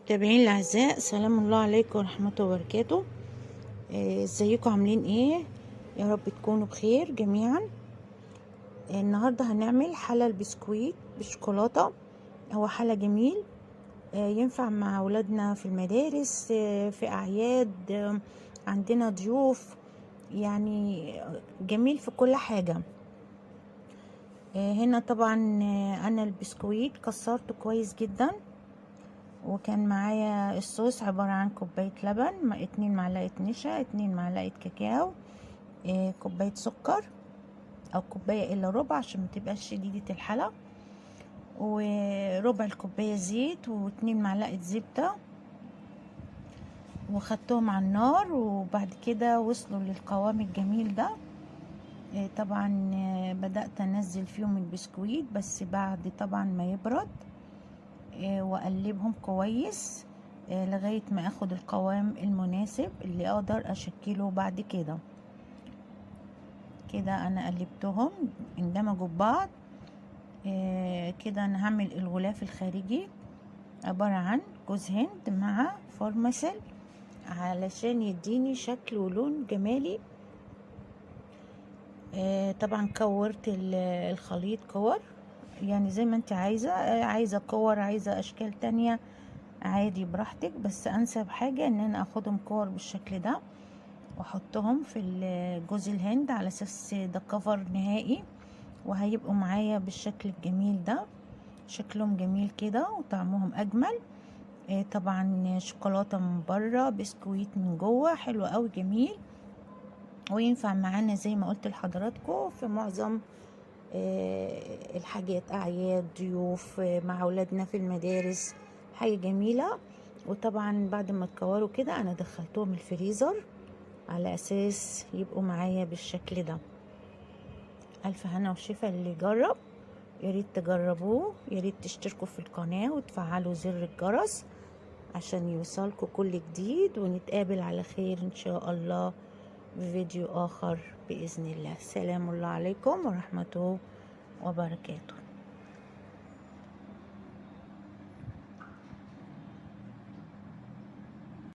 متابعين الاعزاء، سلام الله عليكم ورحمه وبركاته. ازيكم عاملين ايه؟ يا رب تكونوا بخير جميعا. النهارده هنعمل حلى البسكويت بالشوكولاته. هو حلى جميل، ينفع مع اولادنا في المدارس، في اعياد، عندنا ضيوف، يعني جميل في كل حاجه. هنا طبعا انا البسكويت كسرته كويس جدا، وكان معايا الصوص عبارة عن كوباية لبن، 2 معلقة نشا، 2 معلقة كاكاو، كوباية سكر او كوباية الا ربع عشان متبقاش شديدة الحلى، وربع الكوباية زيت، و2 معلقة زبدة، وخدتهم على النار. وبعد كده وصلوا للقوام الجميل ده. طبعا بدأت انزل فيهم البسكويت، بس بعد طبعا ما يبرد، واقلبهم كويس لغاية ما اخد القوام المناسب اللي اقدر اشكله. بعد كده انا قلبتهم اندمجوا ببعض. كده انا هعمل الغلاف الخارجي عبارة عن جوز هند مع فورماسل علشان يديني شكل ولون جمالي. طبعا كورت الخليط كور، يعني زي ما انت عايزة، عايزة كور، عايزة اشكال تانية، عادي براحتك. بس انسب حاجة ان انا اخدهم كور بالشكل ده واحطهم في جوز الهند على اساس ده كفر نهائي، وهيبقوا معايا بالشكل الجميل ده. شكلهم جميل كده وطعمهم اجمل. طبعا شوكولاتة من بره، بسكويت من جوه، حلو قوي جميل، وينفع معانا زي ما قلت لحضراتكم في معظم الحاجات، اعياد، ضيوف، مع اولادنا في المدارس، حاجة جميلة. وطبعا بعد ما اتكوروا كده انا دخلتهم الفريزر على اساس يبقوا معايا بالشكل ده. الف هنا وشفا اللي يجرب، ياريت تجربوه، ياريت تشتركوا في القناة وتفعلوا زر الجرس عشان يوصلكوا كل جديد، ونتقابل على خير ان شاء الله بفيديو اخر باذن الله. سلام الله عليكم ورحمته وبركاته.